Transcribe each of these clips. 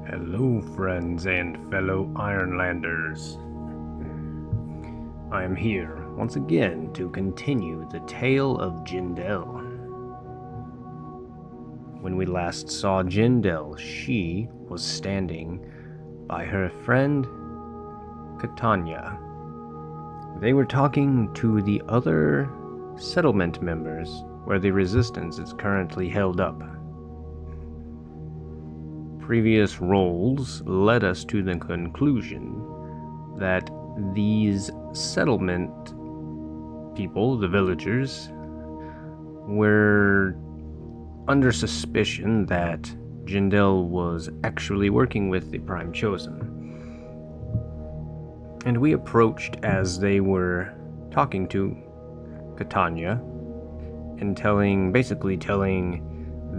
Hello, friends and fellow Ironlanders. I am here once again to continue the tale of Jindel. When we last saw Jindel, she was standing by her friend Catania. They were talking to the other settlement members where the resistance is currently held up. Previous rolls led us to the conclusion that these settlement people, the villagers, were under suspicion that Jindel was actually working with the Prime Chosen. And we approached as they were talking to Catania and basically telling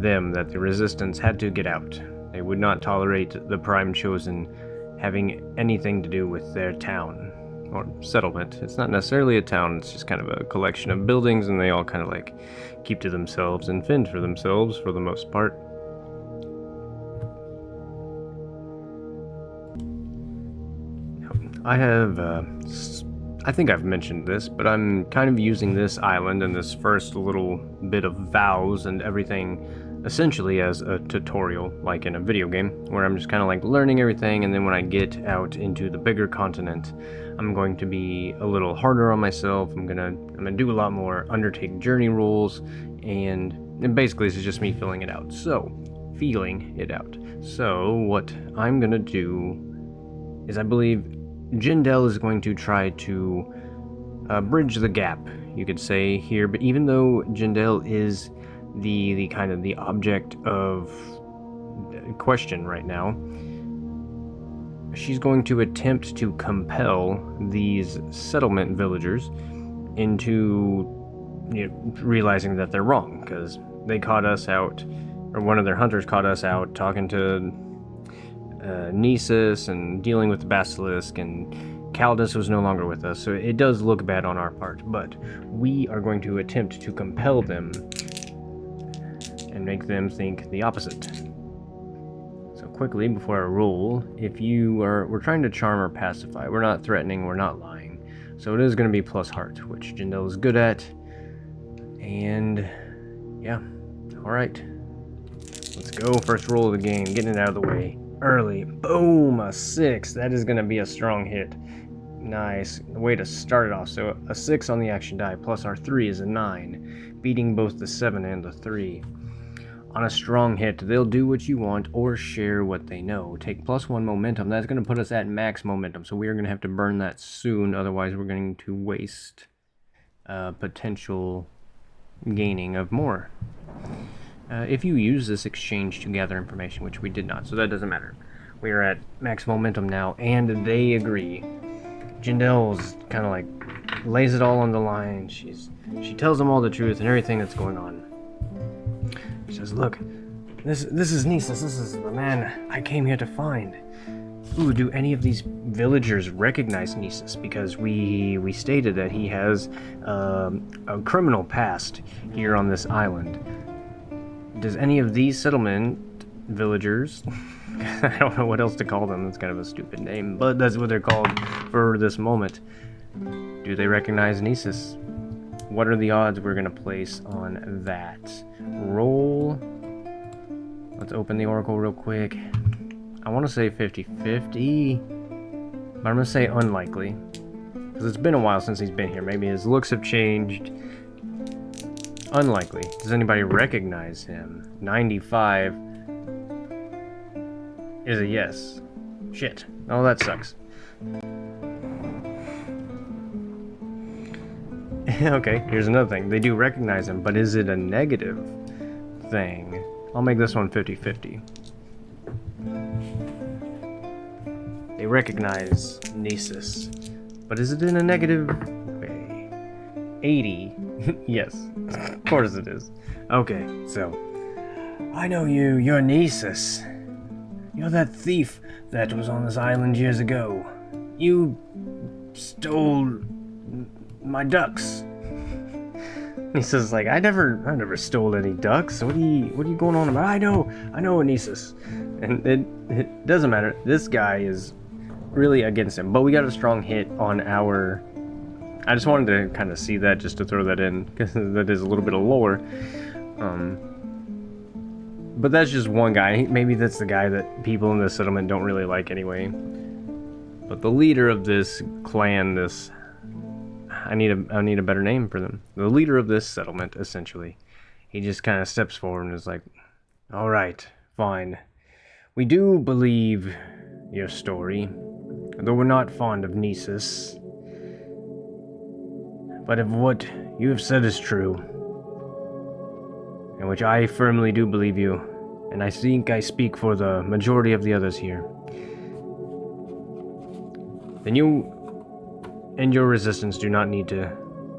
them that the resistance had to get out. They would not tolerate the Prime Chosen having anything to do with their town or settlement. It's not necessarily a town, it's just kind of a collection of buildings, and they all kind of like keep to themselves and fend for themselves for the most part. I think I've mentioned this, but I'm kind of using this island and this first little bit of vows and everything essentially as a tutorial, like in a video game, where I'm just kind of like learning everything, and then when I get out into the bigger continent, I'm going to be a little harder on myself. I'm gonna do a lot more undertake journey rolls, and basically this is just me feeling it out. So what I'm gonna do is, I believe Jindel is going to try to bridge the gap, you could say, here, but even though Jindel is the kind of the object of question right now, she's going to attempt to compel these settlement villagers into realizing that they're wrong, because they caught us out, or one of their hunters caught us out talking to Nisus and dealing with the basilisk, and Caldus was no longer with us, so it does look bad on our part, but we are going to attempt to compel them and make them think the opposite. So quickly, before I roll, we're trying to charm or pacify. We're not threatening, we're not lying. So it is going to be plus heart, which Jindel is good at. And yeah, alright. Let's go, first roll of the game, getting it out of the way early. Boom, a 6. That is going to be a strong hit. Nice way to start it off. So a 6 on the action die, plus our 3 is a 9, beating both the 7 and the 3. On a strong hit, they'll do what you want or share what they know. Take +1 momentum. That's going to put us at max momentum, so we are going to have to burn that soon, otherwise we're going to waste potential gaining of more. If you use this exchange to gather information, which we did not, so that doesn't matter. We are at max momentum now, and they agree. Jindel's kind of like lays it all on the line. She tells them all the truth and everything that's going on. She says, look, this is Nisus. This is the man I came here to find. Ooh, do any of these villagers recognize Nisus? Because we stated that he has a criminal past here on this island. Does any of these settlement villagers, I don't know what else to call them, it's kind of a stupid name, but that's what they're called for this moment. Do they recognize Nisus? What are the odds we're going to place on that? Roll. Let's open the oracle real quick. I want to say 50-50, but I'm going to say unlikely, because it's been a while since he's been here. Maybe his looks have changed. Unlikely. Does anybody recognize him? 95 is a yes. Shit. Oh, that sucks. Okay, here's another thing. They do recognize him, but is it a negative thing? I'll make this one 50-50. They recognize Nisus, but is it in a negative way? 80. Yes, of course it is. Okay, so I know you. You're Nisus. You're that thief that was on this island years ago. You stole my ducks. Nisa's like, I never stole any ducks. What are you going on about? I know, Nisus. And it doesn't matter. This guy is really against him. But we got a strong hit on our... I just wanted to kind of see that, just to throw that in, because that is a little bit of lore. But that's just one guy. Maybe that's the guy that people in this settlement don't really like anyway. But the leader of this clan, this... I need a better name for them. The leader of this settlement, essentially. He just kind of steps forward and is like, all right, fine. We do believe your story, though we're not fond of Nisus. But if what you have said is true, in which I firmly do believe you, and I think I speak for the majority of the others here, then you and your resistance do not need to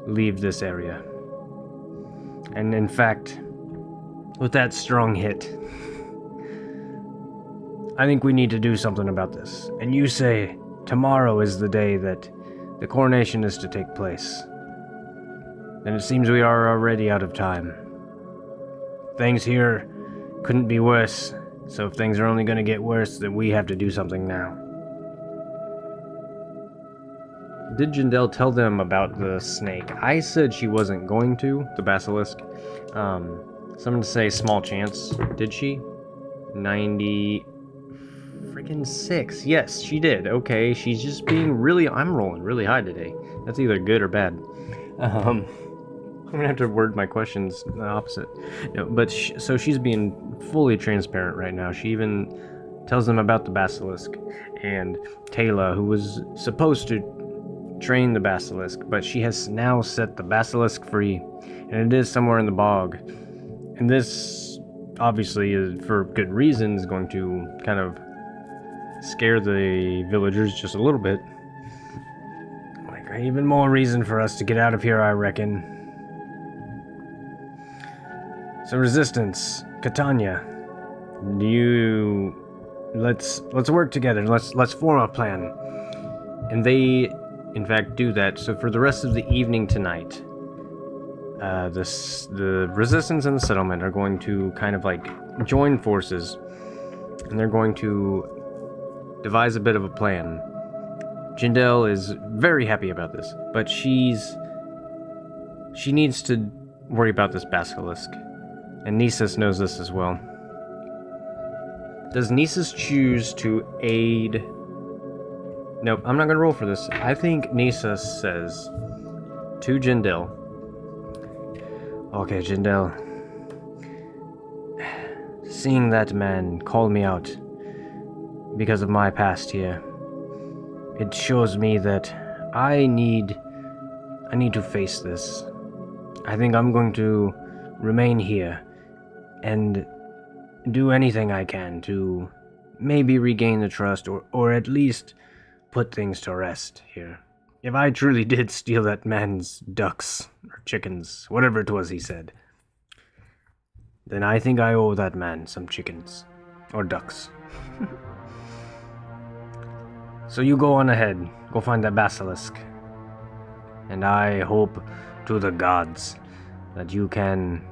leave this area. And in fact, with that strong hit, I think we need to do something about this. And you say tomorrow is the day that the coronation is to take place. Then it seems we are already out of time. Things here couldn't be worse, so if things are only going to get worse, then we have to do something now. Did Jindal tell them about the snake? I said she wasn't going to, the basilisk. Someone say small chance. Did she? 96. Yes, she did. Okay, she's just being really... I'm rolling really high today. That's either good or bad. I'm gonna have to word my questions the opposite. No, but so she's being fully transparent right now. She even tells them about the basilisk and Taylor, who was supposed to train the basilisk, but she has now set the basilisk free, and it is somewhere in the bog. And this, obviously, is for good reason, is going to kind of scare the villagers just a little bit. Like, even more reason for us to get out of here, I reckon. So, Resistance, Catania, let's work together. Let's form a plan. And they, in fact, do that. So for the rest of the evening tonight, the resistance and the settlement are going to kind of like join forces, and they're going to devise a bit of a plan. Jindal is very happy about this, but she needs to worry about this basilisk, and Nisus knows this as well. Does Nisus choose to aid? Nope, I'm not going to roll for this. I think Nisus says to Jindal, okay, Jindal, seeing that man call me out because of my past here, it shows me that I need to face this. I think I'm going to remain here and do anything I can to maybe regain the trust or at least put things to rest here. If I truly did steal that man's ducks or chickens, whatever it was he said, then I think I owe that man some chickens or ducks. So you go on ahead, go find that basilisk, and I hope to the gods that you can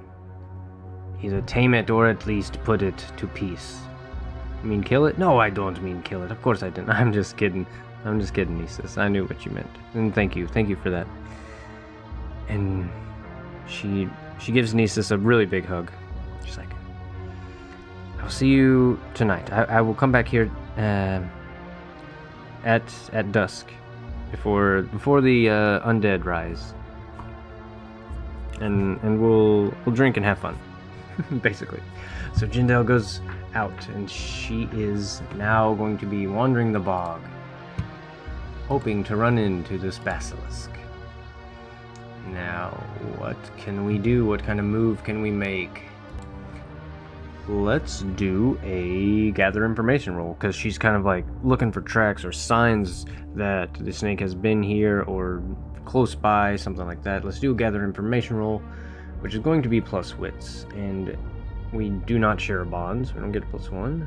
either tame it or at least put it to peace. You mean kill it? No, I don't mean kill it. Of course I didn't. I'm just kidding, Nisus. I knew what you meant. And thank you for that. And she gives Nisus a really big hug. She's like, I'll see you tonight. I will come back here at dusk before the undead rise. And we'll drink and have fun. Basically. So Jindal goes out, and she is now going to be wandering the bog, hoping to run into this basilisk. Now, what can we do? What kind of move can we make? Let's do a gather information roll, because she's kind of like looking for tracks or signs that the snake has been here or close by, something like that. Let's do a gather information roll, which is going to be plus wits, and we do not share bonds. We don't get a +1.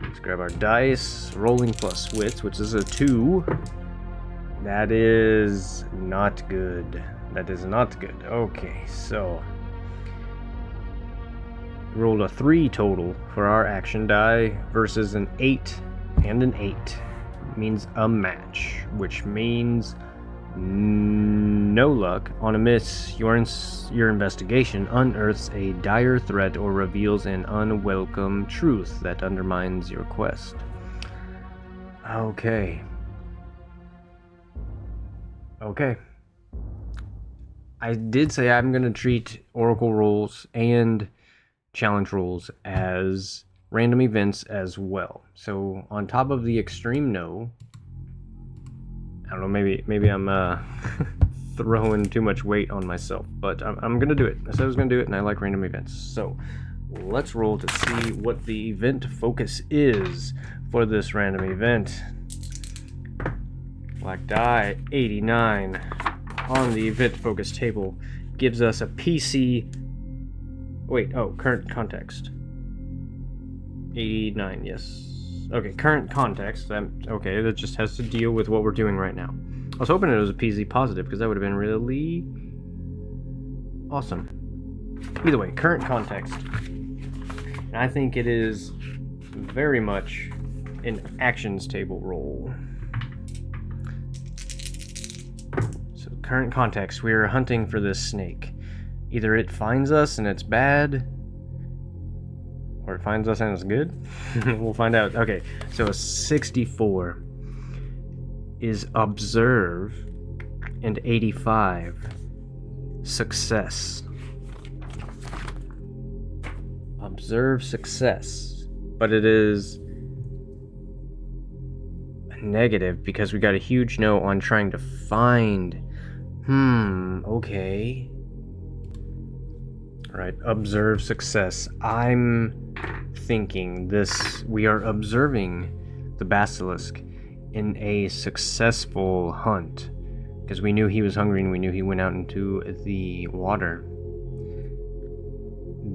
Let's grab our dice. Rolling plus wits, which is a 2. That is not good. That is not good. Okay, so rolled a 3 total for our action die versus an 8 and an 8. Means a match, which means no luck. On a miss, your investigation unearths a dire threat or reveals an unwelcome truth that undermines your quest. Okay. I did say I'm going to treat Oracle rolls and challenge rolls as random events as well. So on top of the extreme no, I don't know, maybe I'm throwing too much weight on myself, but I'm gonna do it. I said I was gonna do it, and I like random events. So let's roll to see what the event focus is for this random event. Black die 89 on the event focus table gives us a PC. Current context. 89, yes. Okay, current context. Okay, that just has to deal with what we're doing right now. I was hoping it was a PZ positive, because that would have been really awesome. Either way, current context. And I think it is very much an actions table roll. So, current context. We are hunting for this snake. Either it finds us and it's bad, or it finds us and it's good. We'll find out. Okay, so a 64 is observe, and 85 success. Observe success, but it is a negative because we got a huge no on trying to find. Okay. Right, observe success. I'm thinking we are observing the basilisk in a successful hunt, because we knew he was hungry and we knew he went out into the water.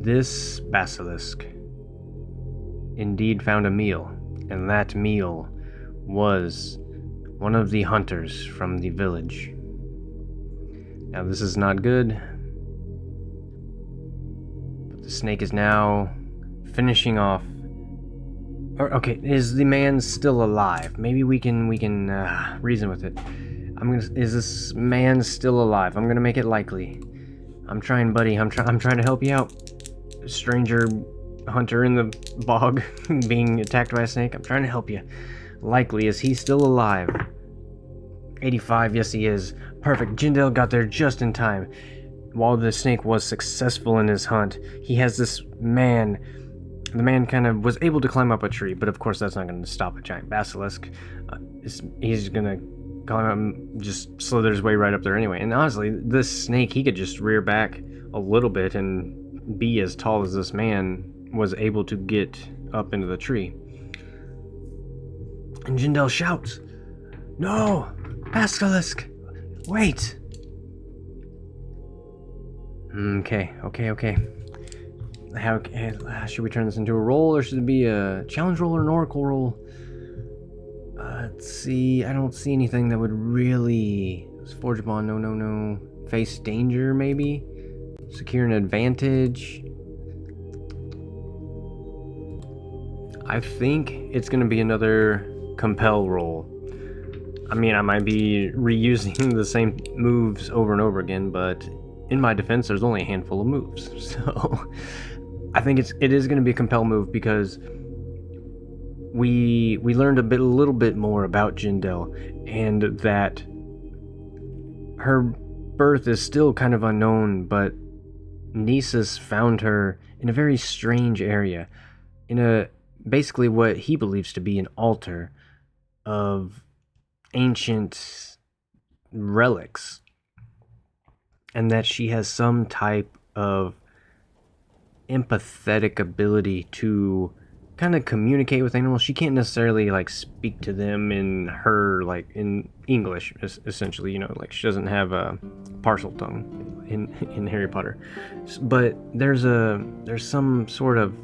This basilisk indeed found a meal, and that meal was one of the hunters from the village. Now this is not good. The snake is now finishing off. Okay, is the man still alive? Maybe we can reason with it. Is this man still alive? I'm gonna make it likely. I'm trying, buddy. I'm trying to help you out. Stranger hunter in the bog being attacked by a snake. I'm trying to help you. Likely, is he still alive? 85, yes he is. Perfect. Jindal got there just in time. While the snake was successful in his hunt, he has this man. The man kind of was able to climb up a tree, but of course that's not going to stop a giant basilisk. He's going to climb up and just slither his way right up there anyway. And honestly, this snake, he could just rear back a little bit and be as tall as this man was able to get up into the tree. And Jindal shouts, "No! Basilisk! Wait!" Okay. How should we turn this into a roll, or should it be a challenge roll or an oracle roll? Let's see. I don't see anything that would really forge a bond. No. Face danger, maybe. Secure an advantage. I think it's gonna be another compel roll. I mean, I might be reusing the same moves over and over again, but in my defense, there's only a handful of moves, so I think it is going to be a compel move, because we learned a little bit more about Jindal, and that her birth is still kind of unknown, but Nisus found her in a very strange area, in basically what he believes to be an altar of ancient relics. And that she has some type of empathetic ability to kind of communicate with animals. She can't necessarily speak to them in in English, essentially. She doesn't have a parcel tongue in Harry Potter. But there's some sort of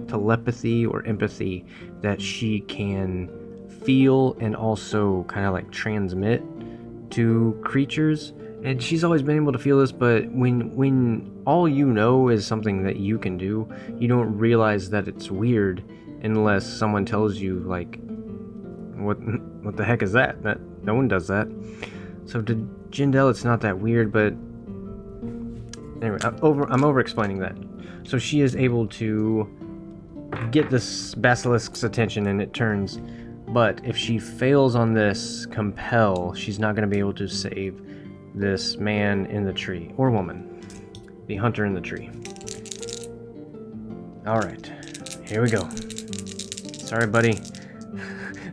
telepathy or empathy that she can feel and also kind of transmit to creatures. And she's always been able to feel this, but when all you know is something that you can do, you don't realize that it's weird unless someone tells you, like, what the heck is that? That no one does that. So to Jindal, it's not that weird, but anyway, I'm over explaining that. So she is able to get this basilisk's attention, and it turns. But if she fails on this compel, she's not going to be able to save this man in the tree, or woman, the hunter in the tree. Alright, here we go. Sorry, buddy.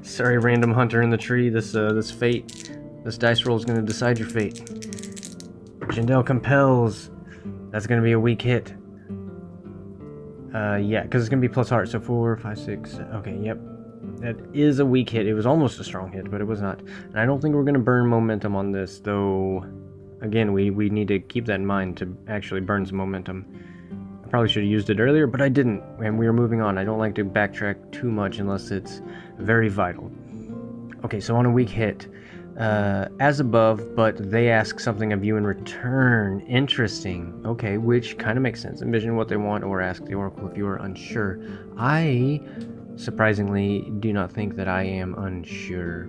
Sorry, random hunter in the tree. This fate, this dice roll is going to decide your fate. Jindal compels. That's going to be a weak hit. Yeah, because it's going to be plus heart, so 4, 5, 6, okay, yep. That is a weak hit. It was almost a strong hit, but it was not. And I don't think we're going to burn momentum on this, though. Again, we need to keep that in mind to actually burn some momentum. I probably should have used it earlier, but I didn't, and we are moving on. I don't like to backtrack too much unless it's very vital. Okay, so on a weak hit, as above, but they ask something of you in return. Interesting. Okay, which kind of makes sense. Envision what they want or ask the oracle if you are unsure. I surprisingly do not think that I am unsure.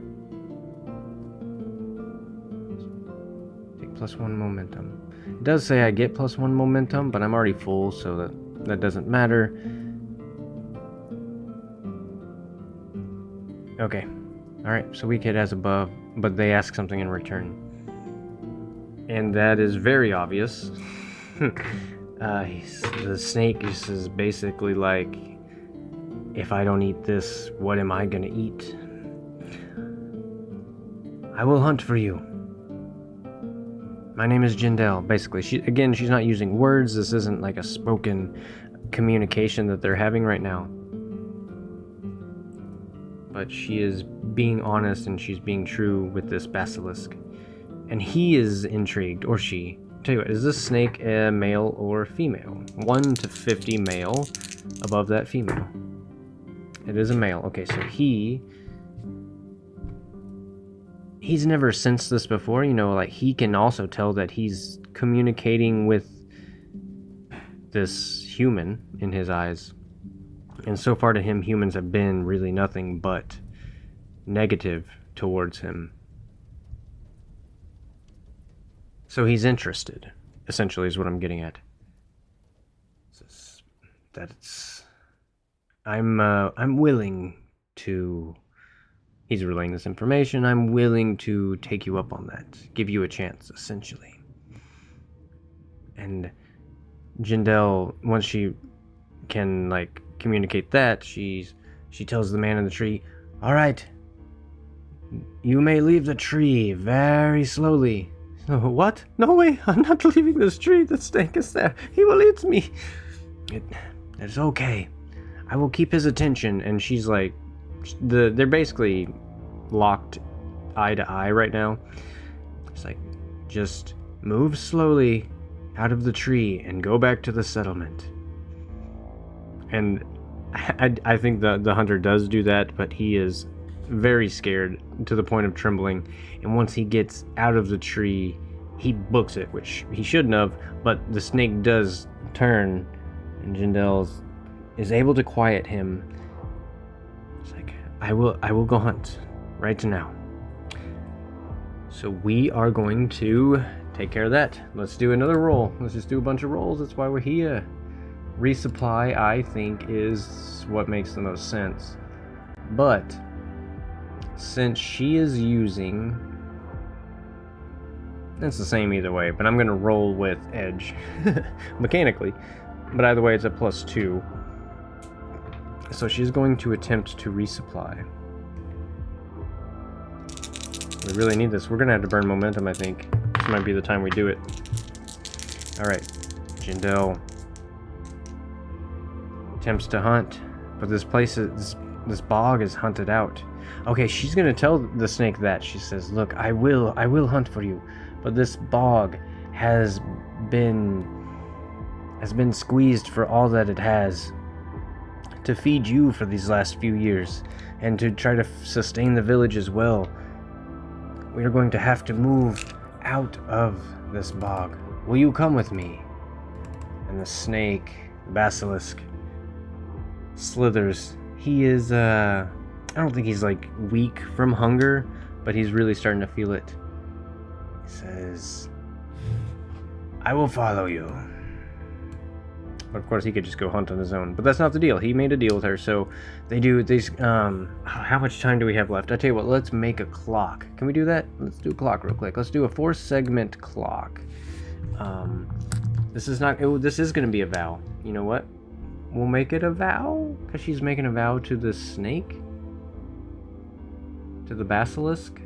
Take +1 momentum. It does say I get +1 momentum, but I'm already full, so that doesn't matter. Okay. Alright, so weak hit as above, but they ask something in return. And that is very obvious. The snake is basically like, if I don't eat this, what am I gonna eat? I will hunt for you. My name is Jindal. Basically, she's not using words. This isn't like a spoken communication that they're having right now. But she is being honest and she's being true with this basilisk. And he is intrigued, or she. Tell you what, is this snake a male or female? 1 to 50 male, above that female. It is a male. Okay, so he's never sensed this before, you know, like he can also tell that he's communicating with this human in his eyes. And so far to him, humans have been really nothing but negative towards him. So he's interested, essentially, is what I'm getting at. I'm willing to... He's relaying this information. I'm willing to take you up on that. Give you a chance, essentially. And Jindal, once she can, like, communicate that, she tells the man in the tree, "Alright, you may leave the tree very slowly." What? No way, I'm not leaving this tree. The snake is there. He will eat me. It's okay. I will keep his attention. And she's like, they're basically locked eye to eye right now. It's like, just move slowly out of the tree and go back to the settlement. And I think the hunter does do that, but he is very scared to the point of trembling, and once he gets out of the tree, he books it, which he shouldn't have, but the snake does turn, and Jindal is able to quiet him. It's like, I will go hunt right now. So we are going to take care of that. Let's do another roll. Let's just do a bunch of rolls. That's why we're here. Resupply, I think, is what makes the most sense. But since she is using... It's the same either way, but I'm going to roll with edge. Mechanically. But either way, it's a +2. So she's going to attempt to resupply. We really need this. We're going to have to burn momentum, I think. This might be the time we do it. Alright. Jindal attempts to hunt, but this bog is hunted out. Okay, she's gonna tell the snake that. She says, "Look, I will hunt for you, but this bog has been squeezed for all that it has to feed you for these last few years, and to try to sustain the village as well. We are going to have to move out of this bog. Will you come with me? And the snake, the basilisk, slithers. He is, I don't think he's like weak from hunger, but he's really starting to feel it. He says, I will follow you. But of course he could just go hunt on his own, but that's not the deal. He made a deal with her, so they do these, how much time do we have left? I tell you what, let's make a clock. Can we do that? Let's do a clock real quick. Let's do a 4-segment clock. This is gonna be a vow. You know what? We'll make it a vow, because she's making a vow to the snake? To the basilisk?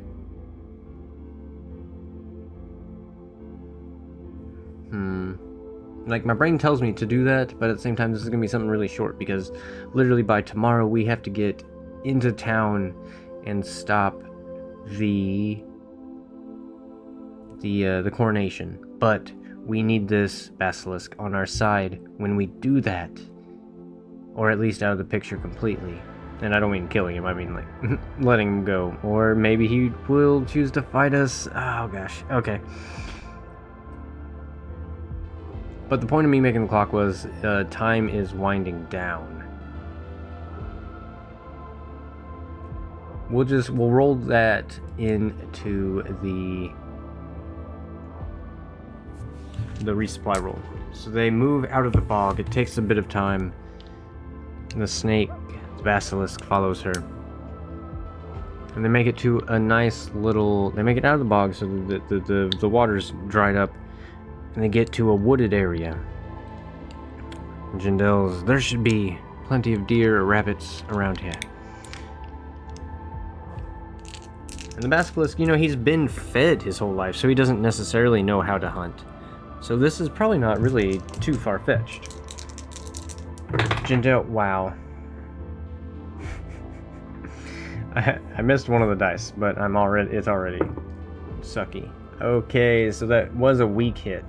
Like, my brain tells me to do that, but at the same time, this is going to be something really short, because literally by tomorrow, we have to get into town and stop the coronation. But we need this basilisk on our side when we do that. Or at least out of the picture completely. And I don't mean killing him, I mean, like, letting him go. Or maybe he will choose to fight us. Oh, gosh. Okay. But the point of me making the clock was, time is winding down. We'll roll that into the resupply roll. So they move out of the bog. It takes a bit of time. The snake, the basilisk, follows her. And they make it to a nice little... They make it out of the bog so that the water's dried up. And they get to a wooded area. Jindel's, there should be plenty of deer or rabbits around here. And the basilisk, you know, he's been fed his whole life, so he doesn't necessarily know how to hunt. So this is probably not really too far-fetched. Jindel, wow. I missed one of the dice, but it's already sucky. Okay, so that was a weak hit.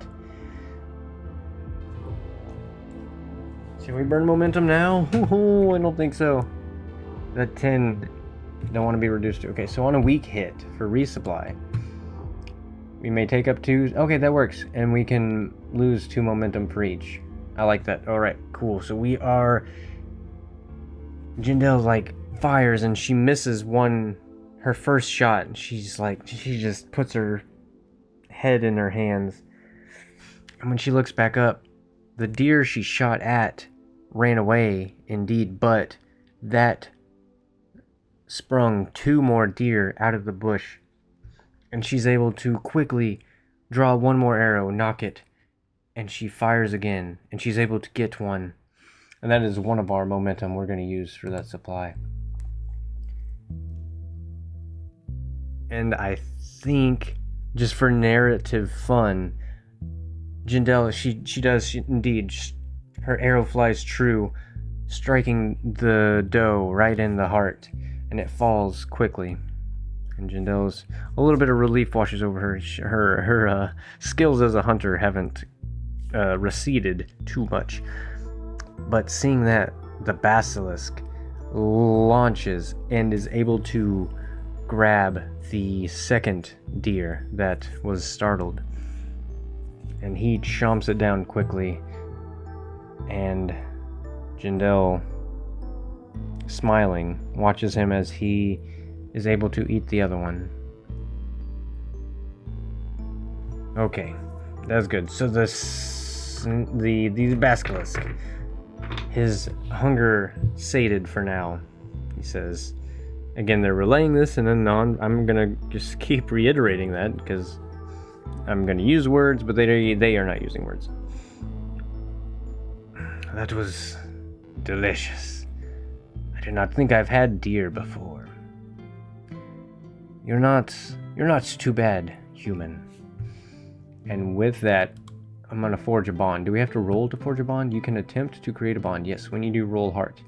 Should we burn momentum now? I don't think so. That 10 don't want to be reduced to... Okay, so on a weak hit for resupply, we may take up 2... Okay, that works. And we can lose 2 momentum for each. I like that. Alright, cool. So we are... Jindel, like, fires and she misses her first shot. And she's like... She just puts her head in her hands. And when she looks back up, the deer she shot at ran away, indeed, but that sprung 2 more deer out of the bush, and she's able to quickly draw 1 more arrow, knock it, and she fires again, and she's able to get 1, and that is 1 of our momentum we're going to use for that supply. And I think, just for narrative fun, Jindel, she indeed, her arrow flies true, striking the doe right in the heart, and it falls quickly. And Jindel's, a little bit of relief washes over her. Her skills as a hunter haven't receded too much. But seeing that, the basilisk launches and is able to grab the second deer that was startled. And he chomps it down quickly, and Jindel, smiling, watches him as he is able to eat the other one. Okay, that's good. So the basilisk, his hunger sated for now, he says. Again, they're relaying this, and then I'm gonna just keep reiterating that, because I'm gonna use words, but they are not using words. That was delicious. I do not think I've had deer before. You're not too bad, human. And with that, I'm gonna forge a bond. Do we have to roll to forge a bond? You can attempt to create a bond. Yes, when you do, roll heart.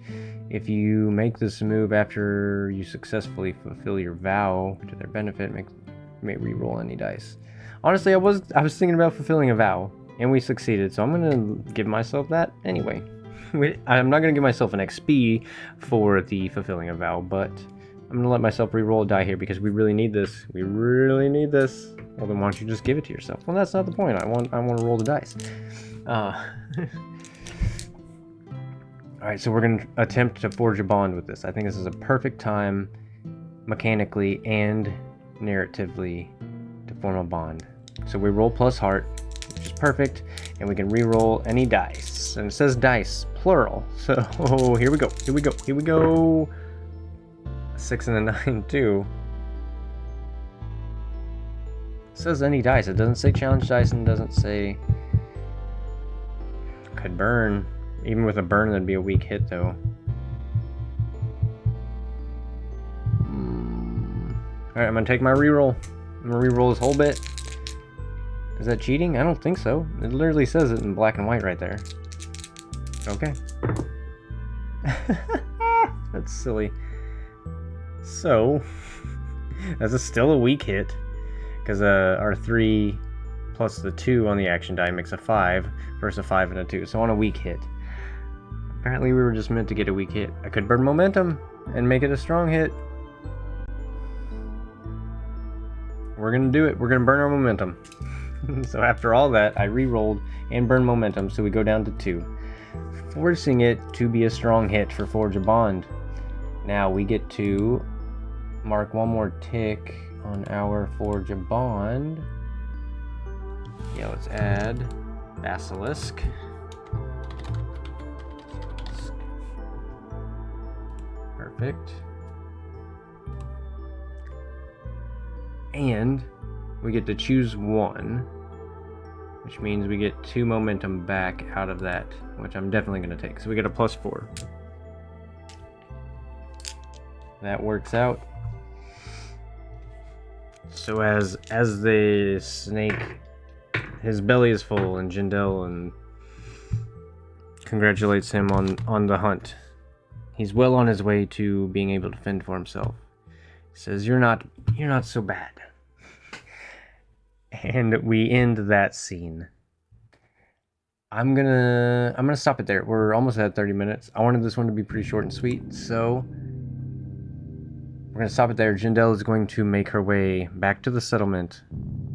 If you make this move after you successfully fulfill your vow to their benefit, may re-roll any dice. Honestly, I was thinking about fulfilling a vow, and we succeeded, so I'm gonna give myself that anyway. I'm not gonna give myself an XP for the fulfilling a vow, but I'm gonna let myself re-roll a die here because we really need this. We really need this. Well, then why don't you just give it to yourself? Well, that's not the point. I want to roll the dice. All right, so we're gonna attempt to forge a bond with this. I think this is a perfect time, mechanically and narratively, to form a bond. So we roll plus heart, which is perfect, and we can re-roll any dice. And it says dice, plural. So here we go. Here we go. Here we go. A 6 and a 9 too. It says any dice. It doesn't say challenge dice, and it doesn't say could burn. Even with a burn, that'd be a weak hit though. Alright, I'm gonna take my reroll. I'm gonna reroll this whole bit. Is that cheating? I don't think so. It literally says it in black and white right there. Okay. That's silly. So, that's still a weak hit. Because our 3 plus the 2 on the action die makes a 5 versus a 5 and a 2. So on a weak hit. Apparently we were just meant to get a weak hit. I could burn momentum and make it a strong hit. We're gonna do it. We're gonna burn our momentum. So after all that, I re-rolled and burned momentum, so we go down to 2. Forcing it to be a strong hit for Forge a Bond. Now we get to mark one more tick on our Forge a Bond. Yeah, let's add basilisk. Perfect. And we get to choose 1, which means we get 2 momentum back out of that, which I'm definitely going to take. So we get a +4. That works out. So as the snake, his belly is full, and Jindal and congratulates him on the hunt. He's well on his way to being able to fend for himself. He says, "You're not so bad." And we end that scene. I'm gonna stop it there. We're almost at 30 minutes. I wanted this one to be pretty short and sweet, so we're gonna stop it there. Jindal is going to make her way back to the settlement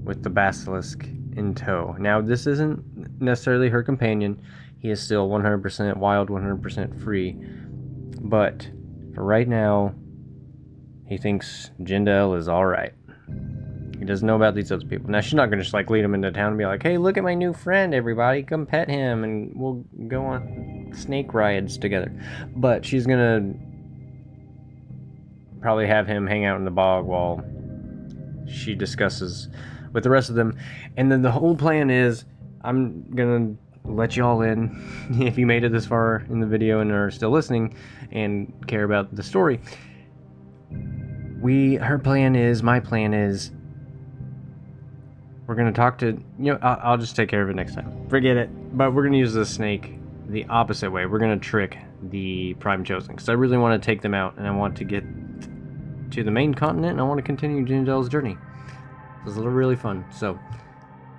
with the basilisk in tow. Now, this isn't necessarily her companion. He is still 100% wild, 100% free. But for right now, he thinks Jindal is alright. He doesn't know about these other people. Now, she's not going to just like lead him into town and be like, "Hey, look at my new friend, everybody. Come pet him and we'll go on snake rides together." But she's going to probably have him hang out in the bog while she discusses with the rest of them. And then the whole plan is, I'm going to let you all in, if you made it this far in the video and are still listening and care about the story. My plan is, we're going to talk to, I'll just take care of it next time. Forget it. But we're going to use the snake the opposite way. We're going to trick the Prime Chosen, because I really want to take them out, and I want to get to the main continent, and I want to continue Jindal's journey. This is really fun. So,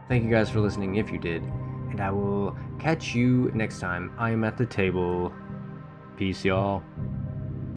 thank you guys for listening, if you did. And I will catch you next time. I am at the table. Peace, y'all.